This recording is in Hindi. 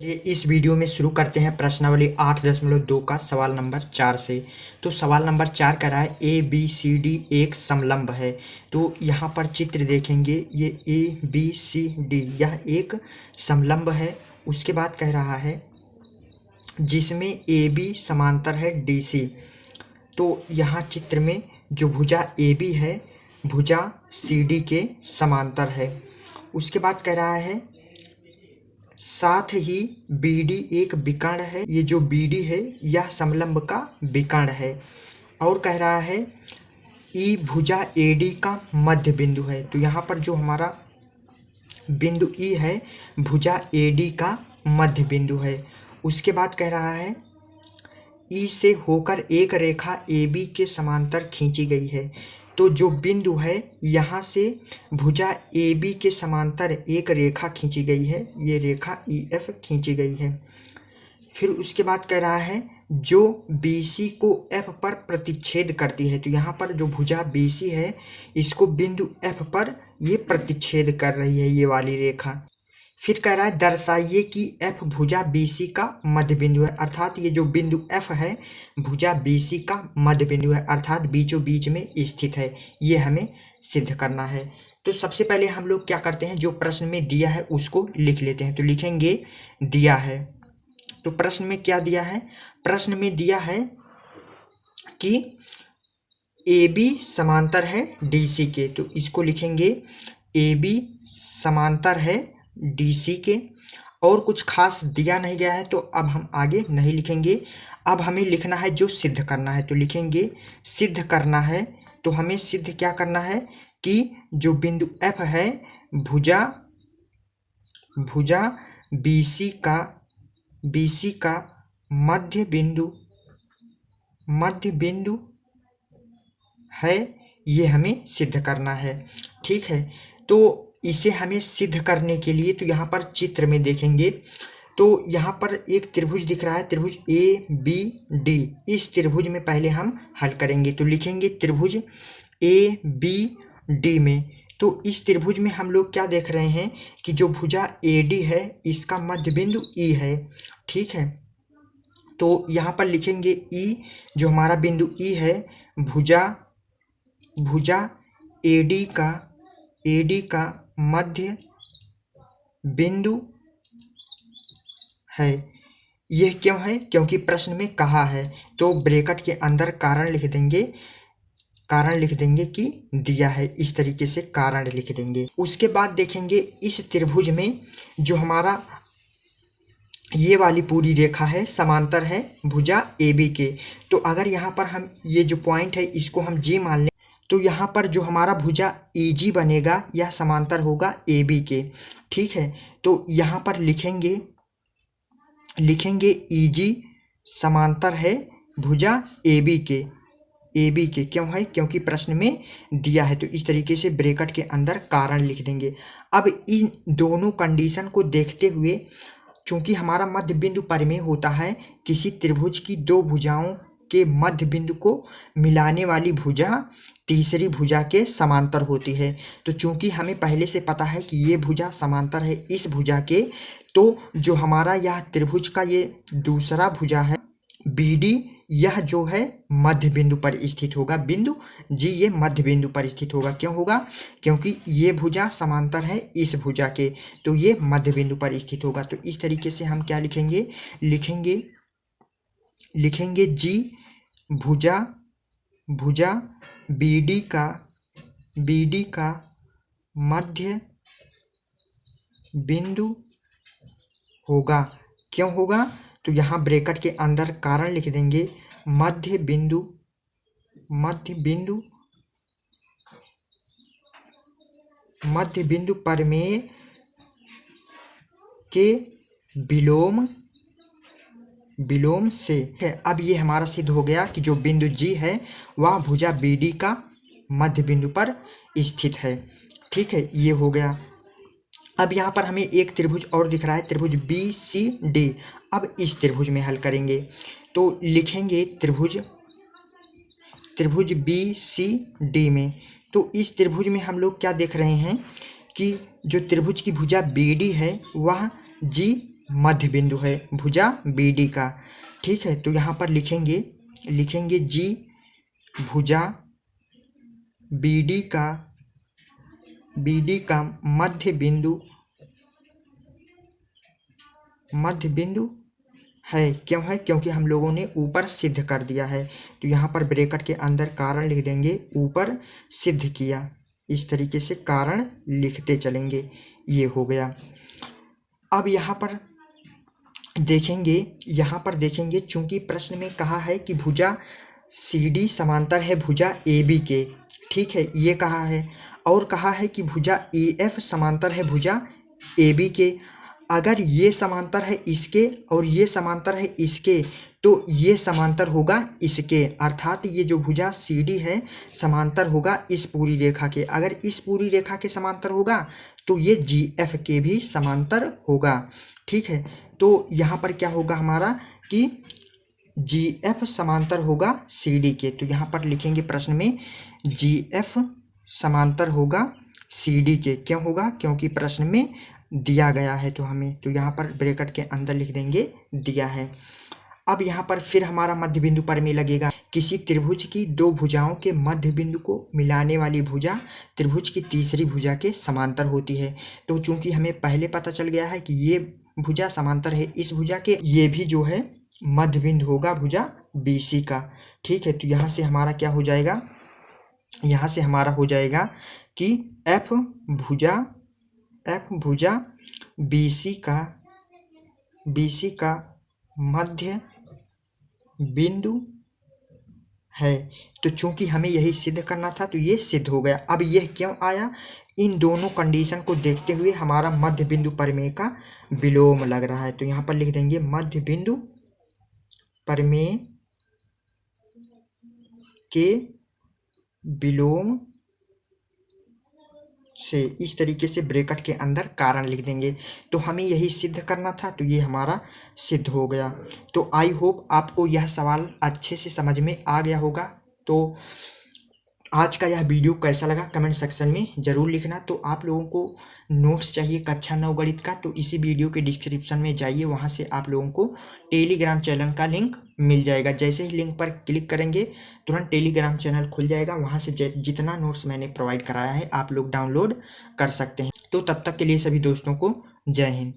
चलिए इस वीडियो में शुरू करते हैं प्रश्नावली 8.2 का सवाल नंबर 4 से। तो सवाल नंबर 4 कह रहा है ए बी सी डी एक समलंब है। तो यहाँ पर चित्र देखेंगे, ये ए बी सी डी यह एक समलंब है। उसके बाद कह रहा है जिसमें ए बी समांतर है डी सी। तो यहाँ चित्र में जो भुजा ए बी है भुजा सी डी के समांतर है। उसके बाद कह रहा है साथ ही बी डी एक विकर्ण है। ये जो बी डी है यह समलंब का विकर्ण है। और कह रहा है ई भुजा ए डी का मध्य बिंदु है। तो यहाँ पर जो हमारा बिंदु ई है भुजा ए डी का मध्य बिंदु है। उसके बाद कह रहा है ई से होकर एक रेखा ए बी के समांतर खींची गई है। तो जो बिंदु है यहाँ से भुजा ए बी के समांतर एक रेखा खींची गई है, ये रेखा ई एफ खींची गई है। फिर उसके बाद कह रहा है जो बी सी को एफ पर प्रतिच्छेद करती है। तो यहाँ पर जो भुजा बी सी है इसको बिंदु एफ पर ये प्रतिच्छेद कर रही है, ये वाली रेखा। फिर कह रहा है दर्शाइए कि एफ भुजा बी सी का मध्य बिंदु है। अर्थात ये जो बिंदु एफ है भुजा बी सी का मध्य बिंदु है, अर्थात बीचों बीच में स्थित है। ये हमें सिद्ध करना है। तो सबसे पहले हम लोग क्या करते हैं, जो प्रश्न में दिया है उसको लिख लेते हैं। तो लिखेंगे दिया है। तो प्रश्न में क्या दिया है? प्रश्न में दिया है कि ए बी समांतर है डी सी के। तो इसको लिखेंगे ए बी समांतर है डी सी के। और कुछ खास दिया नहीं गया है तो अब हम आगे नहीं लिखेंगे। अब हमें लिखना है जो सिद्ध करना है। तो लिखेंगे सिद्ध करना है। तो हमें सिद्ध क्या करना है कि जो बिंदु एफ है भुजा बी सी का मध्य बिंदु है, ये हमें सिद्ध करना है। ठीक है, तो इसे हमें सिद्ध करने के लिए तो यहाँ पर चित्र में देखेंगे तो यहाँ पर एक त्रिभुज दिख रहा है, त्रिभुज ए बी डी। इस त्रिभुज में पहले हम हल करेंगे। तो लिखेंगे त्रिभुज ए बी डी में। तो इस त्रिभुज में हम लोग क्या देख रहे हैं कि जो भुजा ए डी है इसका मध्य बिंदु ई है। ठीक है, तो यहाँ पर लिखेंगे ई, जो हमारा बिंदु ई है भुजा ए डी का मध्य बिंदु है। यह क्यों है? क्योंकि प्रश्न में कहा है। तो ब्रैकेट के अंदर कारण लिख देंगे कि दिया है, इस तरीके से कारण लिख देंगे। उसके बाद देखेंगे इस त्रिभुज में जो हमारा ये वाली पूरी रेखा है समांतर है भुजा ए बी के। तो अगर यहाँ पर हम ये जो पॉइंट है इसको हम जी मान लें तो यहाँ पर जो हमारा भुजा ई जी बनेगा यह समांतर होगा ए बी के। ठीक है, तो यहाँ पर लिखेंगे ई जी समांतर है भुजा ए बी के। क्यों है? क्योंकि प्रश्न में दिया है। तो इस तरीके से ब्रैकेट के अंदर कारण लिख देंगे। अब इन दोनों कंडीशन को देखते हुए चूंकि हमारा मध्य बिंदु परिमेय होता है, किसी त्रिभुज की दो भुजाओं के मध्य बिंदु को मिलाने वाली भुजा तीसरी भुजा के समांतर होती है। तो चूंकि हमें पहले से पता है कि ये भुजा समांतर है इस भुजा के, तो जो हमारा यह त्रिभुज का ये दूसरा भुजा है बी डी, यह जो है मध्य बिंदु पर स्थित होगा। बिंदु जी ये मध्य बिंदु पर स्थित होगा। क्यों होगा? क्योंकि ये भुजा समांतर है इस भुजा के, तो ये मध्य बिंदु पर स्थित होगा। तो इस तरीके से हम क्या लिखेंगे जी भुजा बी डी का मध्य बिंदु होगा। क्यों होगा? तो यहाँ ब्रैकेट के अंदर कारण लिख देंगे मध्य बिंदु परिमेय के विलोम से है। अब ये हमारा सिद्ध हो गया कि जो बिंदु जी है वह भुजा बी डी का मध्य बिंदु पर स्थित है। ठीक है, ये हो गया। अब यहाँ पर हमें एक त्रिभुज और दिख रहा है, त्रिभुज बी सी डी। अब इस त्रिभुज में हल करेंगे। तो लिखेंगे त्रिभुज बी सी डी में। तो इस त्रिभुज में हम लोग क्या देख रहे हैं कि जो त्रिभुज की भुजा बी डी है वह जी मध्य बिंदु है भुजा BD का। ठीक है, तो यहाँ पर लिखेंगे G भुजा BD का मध्य बिंदु है। क्यों है? क्योंकि हम लोगों ने ऊपर सिद्ध कर दिया है। तो यहाँ पर ब्रैकेट के अंदर कारण लिख देंगे, ऊपर सिद्ध किया। इस तरीके से कारण लिखते चलेंगे। ये हो गया। अब यहाँ पर देखेंगे चूंकि प्रश्न में कहा है कि भुजा CD समांतर है भुजा AB के। ठीक है, ये कहा है। और कहा है कि भुजा EF समांतर है भुजा AB के। अगर ये समांतर है इसके और ये समांतर है इसके, तो ये समांतर होगा इसके, अर्थात ये जो भुजा CD है समांतर होगा इस पूरी रेखा के। अगर इस पूरी रेखा के समांतर होगा तो ये GF के भी समांतर होगा। ठीक है, तो यहाँ पर क्या होगा हमारा कि GF समांतर होगा CD के। तो यहाँ पर लिखेंगे प्रश्न में GF समांतर होगा CD के। क्यों होगा? क्योंकि प्रश्न में दिया गया है। तो यहाँ पर ब्रैकेट के अंदर लिख देंगे दिया है। अब यहाँ पर फिर हमारा मध्य बिंदु प्रमेय लगेगा। किसी त्रिभुज की दो भुजाओं के मध्य बिंदु को मिलाने वाली भुजा त्रिभुज की तीसरी भुजा के समांतर होती है। तो चूंकि हमें पहले पता चल गया है कि ये भुजा समांतर है इस भुजा के, ये भी जो है मध्य बिंदु होगा भुजा BC का। ठीक है, तो यहाँ से हमारा क्या हो जाएगा? यहाँ से हमारा हो जाएगा कि F भुजा BC का मध्य बिंदु है। तो चूंकि हमें यही सिद्ध करना था तो ये सिद्ध हो गया। अब यह क्यों आया? इन दोनों कंडीशन को देखते हुए हमारा मध्य बिंदु प्रमेय का विलोम लग रहा है। तो यहाँ पर लिख देंगे मध्य बिंदु प्रमेय के विलोम से, इस तरीके से ब्रैकेट के अंदर कारण लिख देंगे। तो हमें यही सिद्ध करना था तो ये हमारा सिद्ध हो गया। तो आई होप आपको यह सवाल अच्छे से समझ में आ गया होगा। तो आज का यह वीडियो कैसा लगा कमेंट सेक्शन में ज़रूर लिखना। तो आप लोगों को नोट्स चाहिए कक्षा 9 गणित का, तो इसी वीडियो के डिस्क्रिप्शन में जाइए, वहां से आप लोगों को टेलीग्राम चैनल का लिंक मिल जाएगा। जैसे ही लिंक पर क्लिक करेंगे तुरंत टेलीग्राम चैनल खुल जाएगा। वहां से जितना नोट्स मैंने प्रोवाइड कराया है आप लोग डाउनलोड कर सकते हैं। तो तब तक के लिए सभी दोस्तों को जय हिंद।